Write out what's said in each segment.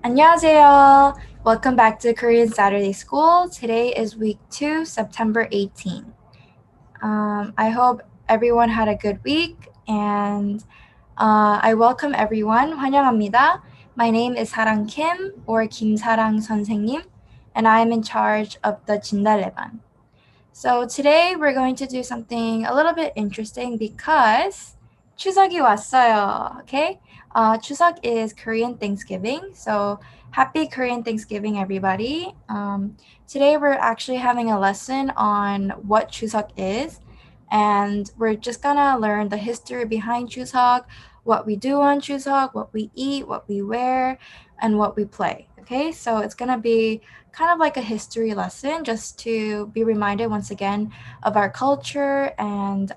안녕하세요. Welcome back to Korean Saturday School. Today is week 2, September 18. I hope everyone had a good week and I welcome everyone. 환영합니다. My name is Sarang Kim or Kim Sarang 선생님 and I am in charge of the 진달래반. So today we're going to do something a little bit interesting because 추석이 왔어요. Okay? 추석 is Korean Thanksgiving. So happy Korean Thanksgiving, everybody. Today we're actually having a lesson on what 추석 is. And we're just gonna learn the history behind 추석, what we do on 추석, what we eat, what we wear, and what we play. Okay? So it's gonna be kind of like a history lesson just to be reminded once again of our culture and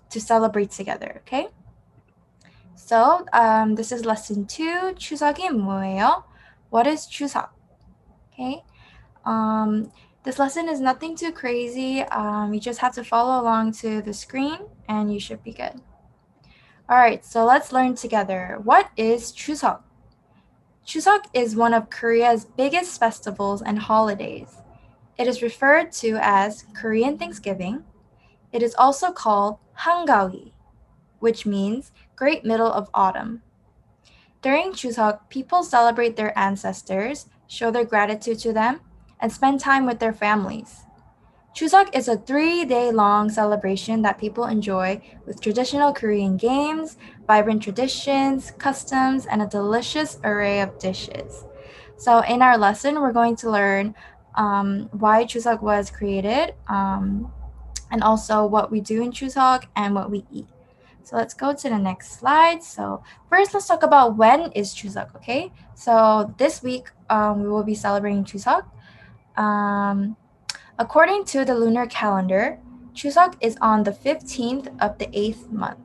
to celebrate together, okay? So this is lesson 2, 추석이 뭐예요? What is 추석? Okay? This lesson is nothing too crazy. You just have to follow along to the screen and you should be good. All right, so let's learn together. What is 추석? Chuseok is one of Korea's biggest festivals and holidays. It is referred to as Korean Thanksgiving. It is also called 한가위, which means Great Middle of Autumn. During Chuseok, people celebrate their ancestors, show their gratitude to them, and spend time with their families. Chuseok is a 3-day-long celebration that people enjoy with traditional Korean games, vibrant traditions, customs, and a delicious array of dishes. So in our lesson, we're going to learn why Chuseok was created, and also what we do in Chuseok and what we eat. So let's go to the next slide. So first, let's talk about when is Chuseok, okay? So this week, we will be celebrating Chuseok. According to the lunar calendar, Chuseok is on the 15th of the 8th month.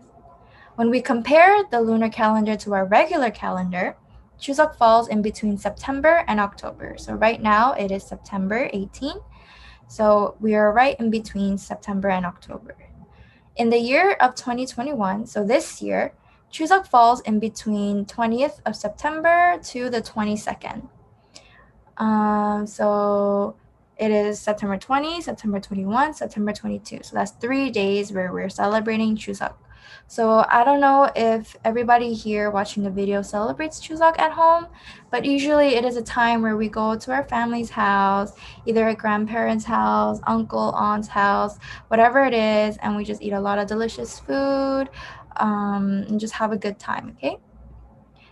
When we compare the lunar calendar to our regular calendar, Chuseok falls in between September and October. So right now it is September 18. So we are right in between September and October. In the year of 2021, so this year, Chuseok falls in between 20th of September to the 22nd. So it is September 20, September 21, September 22. So that's 3 days where we're celebrating Chuseok. So I don't know if everybody here watching the video celebrates Chuseok at home, but usually it is a time where we go to our family's house, either a grandparent's house, uncle, aunt's house, whatever it is, and we just eat a lot of delicious food and just have a good time, okay?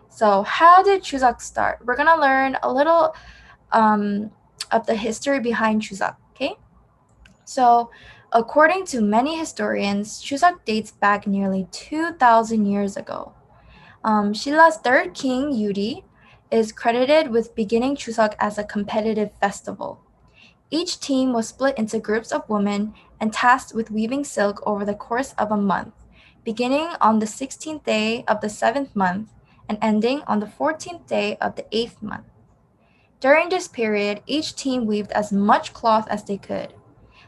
So how did Chuseok start? We're gonna learn a little of the history behind Chuseok, okay? So, according to many historians, Chuseok dates back nearly 2,000 years ago. Shila's third king, Yuri, is credited with beginning Chuseok as a competitive festival. Each team was split into groups of women and tasked with weaving silk over the course of a month, beginning on the 16th day of the 7th month and ending on the 14th day of the 8th month. During this period, each team weaved as much cloth as they could.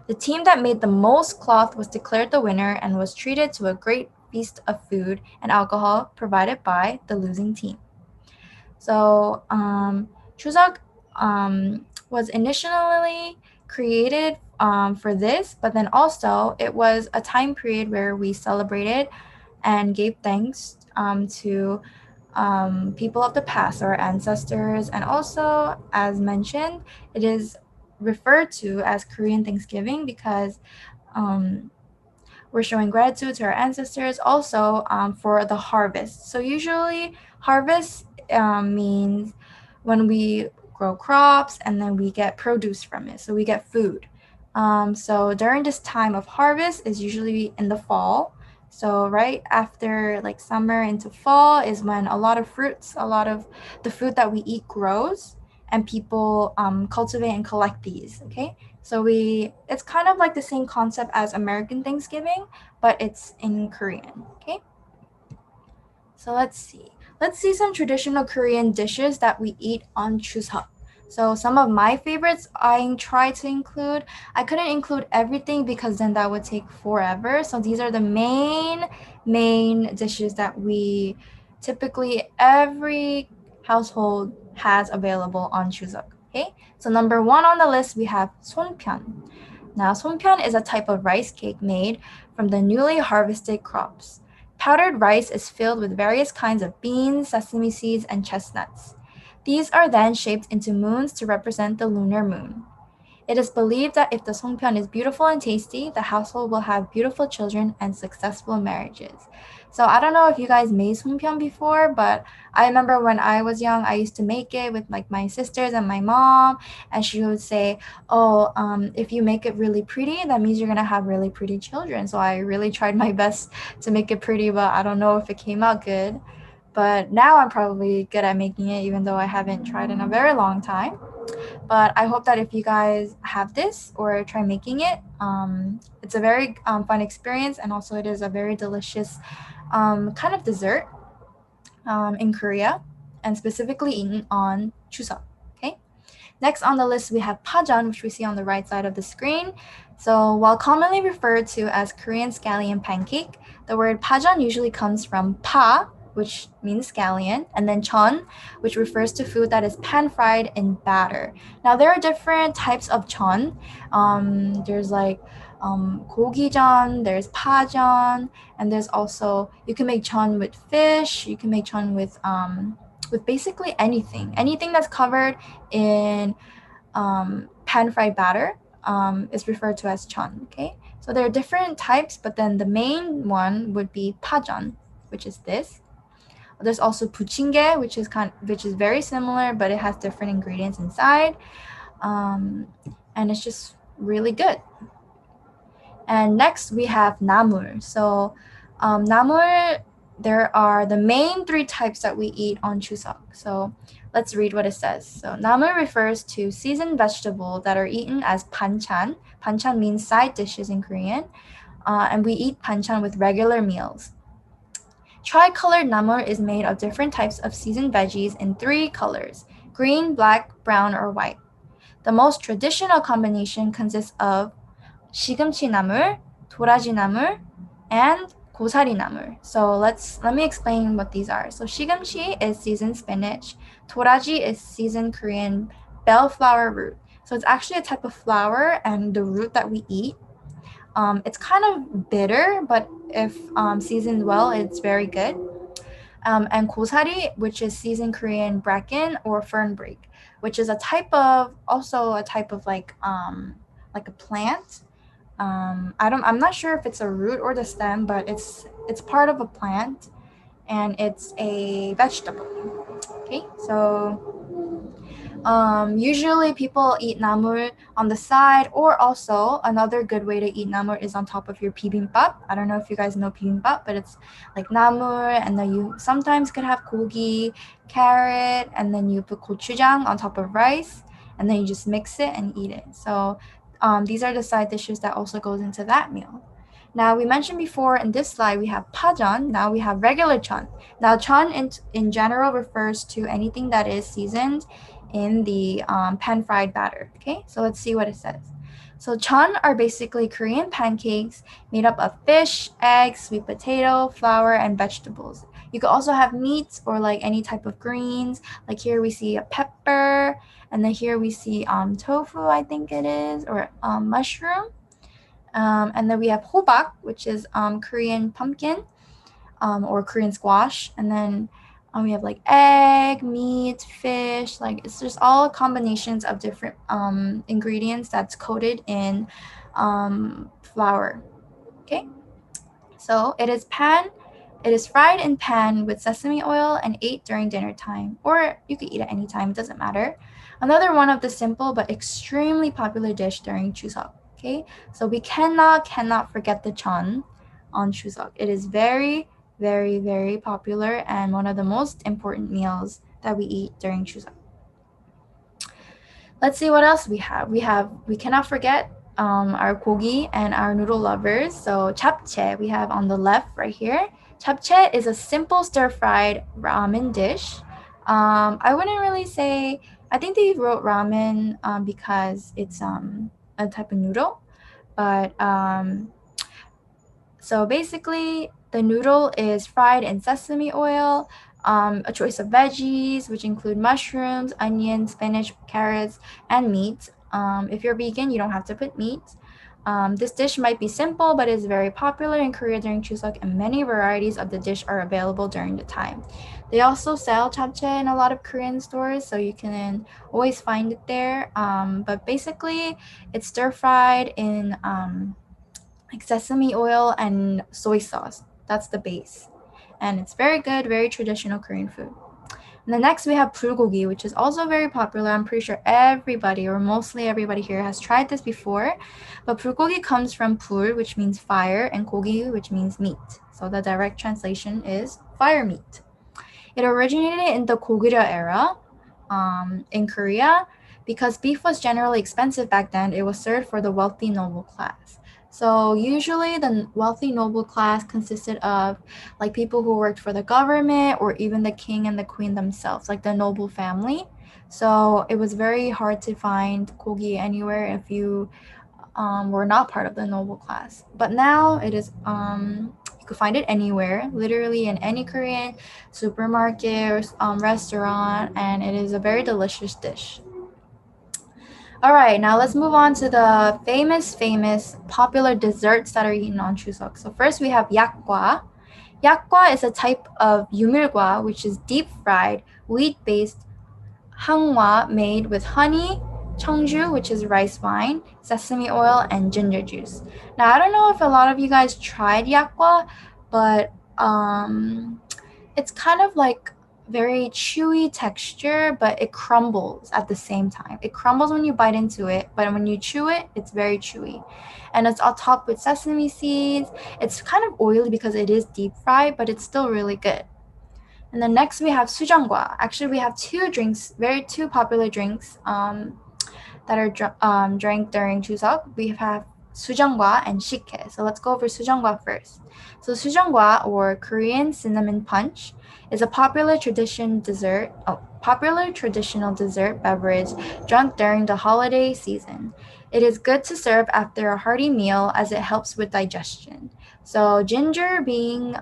The team that made the most cloth was declared the winner and was treated to a great feast of food and alcohol provided by the losing team. So, Chuseok was initially created for this, but then also it was a time period where we celebrated and gave thanks to people of the past, our ancestors, and also, as mentioned, it is referred to as Korean Thanksgiving because we're showing gratitude to our ancestors also for the harvest. So usually harvest means when we grow crops and then we get produce from it, so we get food. So during this time of harvest is usually in the fall. So right after like summer into fall is when a lot of fruits, a lot of the food that we eat grows and people cultivate and collect these, okay? So it's kind of like the same concept as American Thanksgiving, but it's in Korean, okay? So let's see. Let's see some traditional Korean dishes that we eat on Chuseok. So some of my favorites I try to include. I couldn't include everything because then that would take forever. So these are the main dishes that we typically every household has available on Chuseok. Okay, so number 1 on the list we have sonpyeon. Now, sonpyeon is a type of rice cake made from the newly harvested crops. Powdered rice is filled with various kinds of beans, sesame seeds, and chestnuts. These are then shaped into moons to represent the lunar moon. It is believed that if the songpyeon is beautiful and tasty, the household will have beautiful children and successful marriages. So I don't know if you guys made songpyeon before, but I remember when I was young, I used to make it with like my sisters and my mom, and she would say, "Oh, if you make it really pretty, that means you're gonna have really pretty children." So I really tried my best to make it pretty, but I don't know if it came out good. But now I'm probably good at making it, even though I haven't tried in a very long time. But I hope that if you guys have this or try making it, it's a very fun experience, and also it is a very delicious kind of dessert in Korea, and specifically eaten on Chuseok. Okay. Next on the list we have Pajan, which we see on the right side of the screen. So while commonly referred to as Korean scallion pancake, the word Pajan usually comes from pa, which means scallion, and then chon, which refers to food that is pan-fried in batter. Now there are different types of chon. There's like gogijeon, there's pajeon, and there's also, you can make chon with fish, you can make chon with basically anything that's covered in pan-fried batter is referred to as chon. Okay, so there are different types, but then the main one would be pajeon, which is this. There's also buchingge, which is very similar, but it has different ingredients inside, and it's just really good. And next we have namul. So namul, there are the main 3 types that we eat on Chuseok. So let's read what it says. So namul refers to seasoned vegetables that are eaten as banchan. Banchan means side dishes in Korean, and we eat banchan with regular meals. Tricolored namul is made of different types of seasoned veggies in 3 colors: green, black, brown, or white. The most traditional combination consists of 시금치 나물, 도라지 나물, and 고사리 나물. So let me explain what these are. So 시금치 is seasoned spinach. 도라지 is seasoned Korean bellflower root. So it's actually a type of flower and the root that we eat. It's kind of bitter, but if seasoned well, it's very good. And 고사리, which is seasoned Korean bracken or fernbreak, which is also a type of like a plant. I'm not sure if it's a root or the stem, but it's part of a plant, and it's a vegetable. Okay, so usually people eat namul on the side, or also another good way to eat namul is on top of your bibimbap. I don't know if you guys know bibimbap, but it's like namul, and then you sometimes could have gogi, carrot, and then you put gochujang on top of rice, and then you just mix it and eat it. So these are the side dishes that also goes into that meal. Now, we mentioned before in this slide we have pajan. Now we have regular chon. Now, chon in general refers to anything that is seasoned in the pan-fried batter. Okay, so let's see what it says. So chon are basically Korean pancakes made up of fish, eggs, sweet potato, flour, and vegetables. You could also have meats or like any type of greens. Like here we see a pepper, and then here we see tofu, I think it is, or mushroom. And then we have hobak, which is Korean pumpkin or Korean squash. And then we have like egg, meat, fish. Like it's just all combinations of different ingredients that's coated in flour. Okay, so it is fried in pan with sesame oil and ate during dinner time, or you could eat at any time, it doesn't matter. Another one of the simple but extremely popular dish during Chuseok. Okay, so we cannot forget the chon on Chuseok. It is very, very, very popular and one of the most important meals that we eat during Chuseok. Let's see what else we have. We cannot forget our gogi and our noodle lovers. So japchae we have on the left right here. Japchae is a simple stir-fried ramen dish. I wouldn't really say, I think they wrote ramen because it's a type of noodle. But so basically the noodle is fried in sesame oil a choice of veggies, which include mushrooms, onions, spinach, carrots, and meat. If you're vegan, you don't have to put meat. This dish might be simple, but is very popular in Korea during Chuseok, and many varieties of the dish are available during the time. They also sell japchae in a lot of Korean stores, so you can always find it there. But basically, it's stir-fried in like sesame oil and soy sauce. That's the base. And it's very good, very traditional Korean food. And then next we have bulgogi, which is also very popular. I'm pretty sure everybody or mostly everybody here has tried this before. But bulgogi comes from pul, which means fire, and gogi, which means meat. So the direct translation is fire meat. It originated in the Goguryeo era in Korea. Because beef was generally expensive back then, it was served for the wealthy noble class. So usually the wealthy noble class consisted of like people who worked for the government or even the king and the queen themselves, like the noble family. So it was very hard to find gogi anywhere if you were not part of the noble class. But now it is you could find it anywhere, literally in any Korean supermarket or restaurant, and it is a very delicious dish. All right, now let's move on to the famous popular desserts that are eaten on Chuseok. So first we have yakwa. Yakwa is a type of yumilgwa, which is deep fried wheat-based hangwa made with honey, cheongju, which is rice wine, sesame oil, and ginger juice. Now I don't know if a lot of you guys tried yakwa, but it's kind of like very chewy texture, but it crumbles at the same time. It crumbles when you bite into it, but when you chew it, it's very chewy. And it's all topped with sesame seeds. It's kind of oily because it is deep fried, but it's still really good. And then next we have Tsujangwa. Actually, we have two popular drinks that are drank during Chuseok. We have Tsujangwa and Shikke. So let's go over Tsujangwa first. So Tsujangwa, or Korean cinnamon punch, is a popular traditional dessert beverage drunk during the holiday season. It is good to serve after a hearty meal as it helps with digestion. So ginger being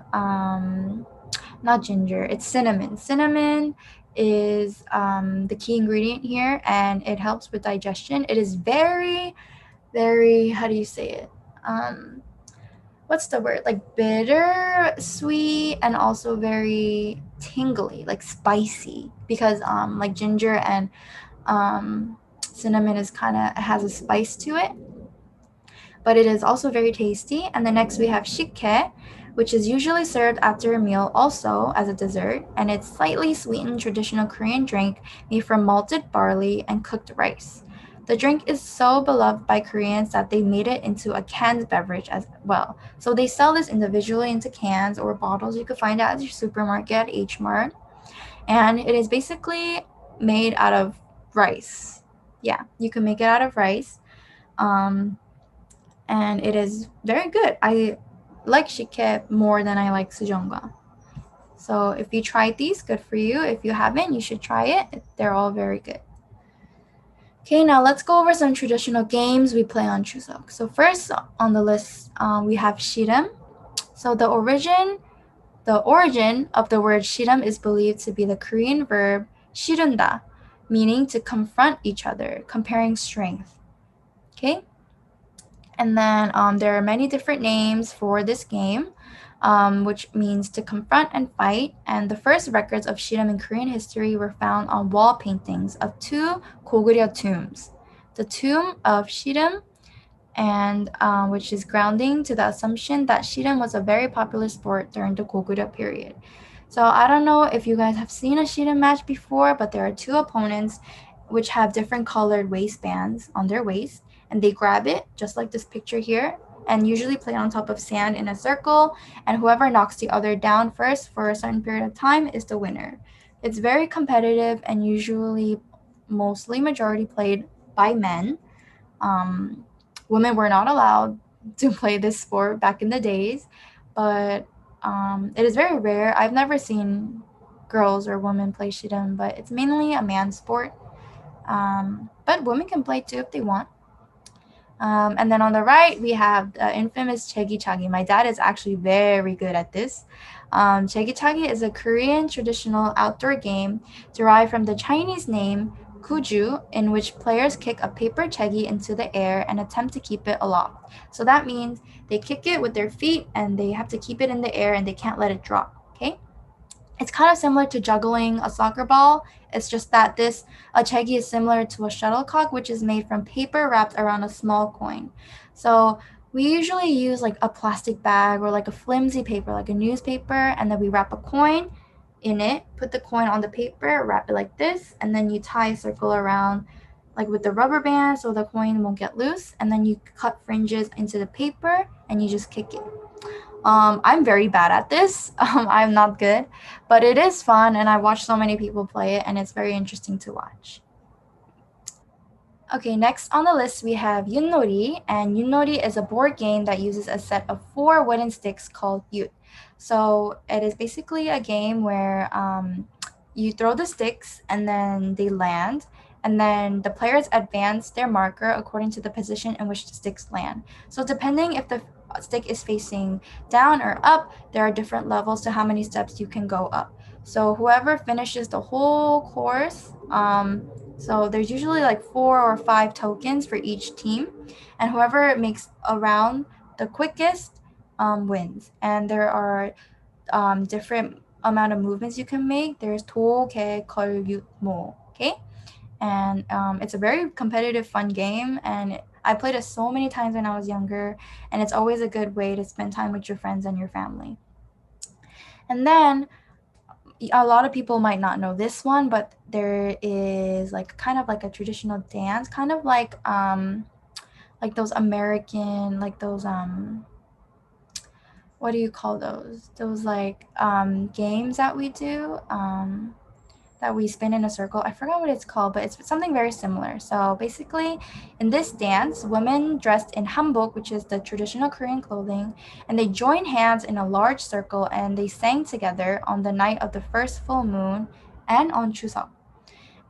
not ginger, it's cinnamon. Cinnamon is the key ingredient here, and it helps with digestion. It is very, very, how do you say it? What's the word? Like bitter, sweet, and also very tingly, like spicy, because like ginger and cinnamon is kind of has a spice to it, but it is also very tasty. And the next we have shikke, which is usually served after a meal also as a dessert, and it's slightly sweetened traditional Korean drink made from malted barley and cooked rice. The drink is so beloved by Koreans that they made it into a canned beverage as well. So they sell this individually into cans or bottles. You could find it at your supermarket at H Mart. And it is basically made out of rice. Yeah, you can make it out of rice. And it is very good. I like Shikke more than I like Tsujangwa. So if you tried these, good for you. If you haven't, you should try it. They're all very good. Okay, now let's go over some traditional games we play on Chuseok. So first on the list, we have Shiram. So the origin of the word Shiram is believed to be the Korean verb shirunda, meaning to confront each other, comparing strength. Okay? And then there are many different names for this game, which means to confront and fight. And the first records of Shiram in Korean history were found on wall paintings of two Goguryeo tombs. The tomb of Shiram, and which is grounding to the assumption that Shiram was a very popular sport during the Goguryeo period. So I don't know if you guys have seen a Shiram match before, but there are two opponents which have different colored waistbands on their waist, and they grab it just like this picture here, and usually play on top of sand in a circle, and whoever knocks the other down first for a certain period of time is the winner. It's very competitive and usually mostly majority played by men. Women were not allowed to play this sport back in the days, but it is very rare. I've never seen girls or women play shiram, but it's mainly a man's sport. But women can play too if they want. And then on the right, we have the infamous Cheggi-Chagi. My dad is actually very good at this. Cheggi-Chagi is a Korean traditional outdoor game derived from the Chinese name kuju, in which players kick a paper cheggi into the air and attempt to keep it aloft. So that means they kick it with their feet and they have to keep it in the air and they can't let it drop. Okay? It's kind of similar to juggling a soccer ball. It's just that this a cheggi is similar to a shuttlecock, which is made from paper wrapped around a small coin. So we usually use like a plastic bag or like a flimsy paper, like a newspaper, and then we wrap a coin in it, put the coin on the paper, wrap it like this, and then you tie a circle around like with the rubber band so the coin won't get loose, and then you cut fringes into the paper and you just kick it. I'm very bad at this. I'm not good, but it is fun, and I watch so many people play it, and it's very interesting to watch. Okay, next on the list we have Yunori, and Yunori is a board game that uses a set of four wooden sticks called Yut. So it is basically a game where you throw the sticks and then they land, and then the players advance their marker according to the position in which the sticks land. So depending if the stick is facing down or up, there are different levels to how many steps you can go up. So whoever finishes the whole course, so there's usually like 4 or 5 tokens for each team, and whoever makes around the quickest wins. And there are different amount of movements you can make. There's 도, 개, 걸, 윷, 모. Okay, and it's a very competitive, fun game, and I played it so many times when I was younger, and it's always a good way to spend time with your friends and your family. And then a lot of people might not know this one, but there is like kind of like a traditional dance, kind of like those American, like those what do you call those? Those like games that we do, that we spin in a circle. I forgot what it's called, but it's something very similar. So basically, in this dance, women dressed in hanbok, which is the traditional Korean clothing, and they join hands in a large circle and they sang together on the night of the first full moon and on Chuseok.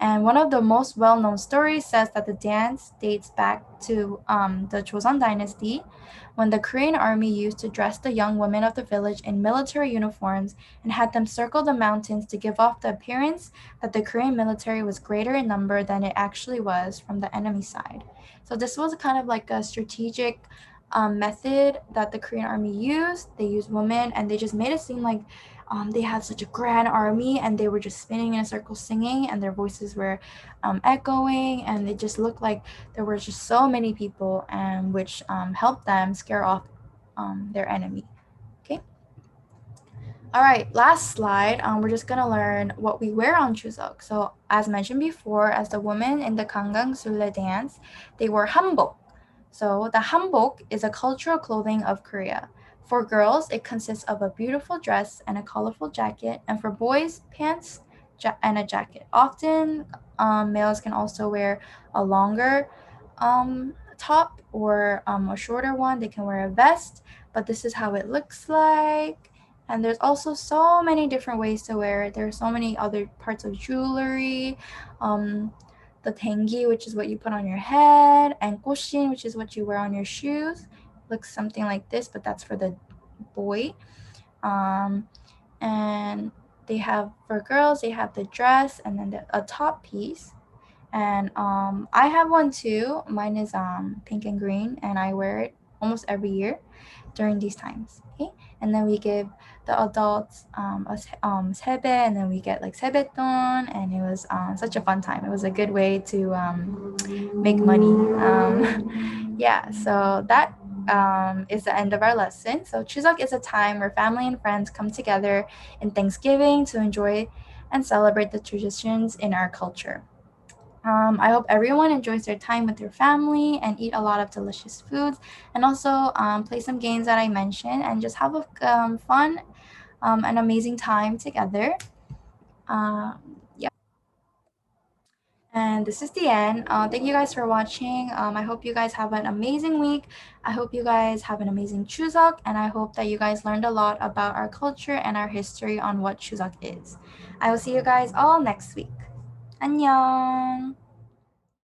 And one of the most well-known stories says that the dance dates back to the Joseon dynasty, when the Korean army used to dress the young women of the village in military uniforms and had them circle the mountains to give off the appearance that the Korean military was greater in number than it actually was from the enemy side. So this was kind of like a strategic method that the Korean army used. They used women, and they just made it seem like they had such a grand army, and they were just spinning in a circle singing, and their voices were echoing, and it just looked like there were just so many people, and which helped them scare off their enemy. Okay. All right, last slide. We're just gonna learn what we wear on Chuseok. So as mentioned before, as the women in the Gangang Sule dance, they wore hanbok. So the hanbok is a cultural clothing of Korea. For girls, it consists of a beautiful dress and a colorful jacket, and for boys, pants and a jacket. Often, males can also wear a longer top or a shorter one. They can wear a vest, but this is how it looks like. And there's also so many different ways to wear it. There are so many other parts of jewelry. The tengi, which is what you put on your head, and goshin, which is what you wear on your shoes. Looks something like this, but that's for the boy. And they have, for girls, they have the dress and then a top piece. And I have one too. Mine is pink and green, and I wear it almost every year during these times. Okay, and then we give the adults 세배, and then we get like 세뱃돈, and it was such a fun time. It was a good way to make money. Yeah, so that is the end of our lesson. So Chuseok is a time where family and friends come together in Thanksgiving to enjoy and celebrate the traditions in our culture. I hope everyone enjoys their time with their family and eat a lot of delicious foods, and also play some games that I mentioned, and just have a fun and amazing time together. Yeah. And this is the end. Thank you guys for watching. I hope you guys have an amazing week. I hope you guys have an amazing Chuseok, and I hope that you guys learned a lot about our culture and our history on what Chuseok is. I will see you guys all next week. 안녕.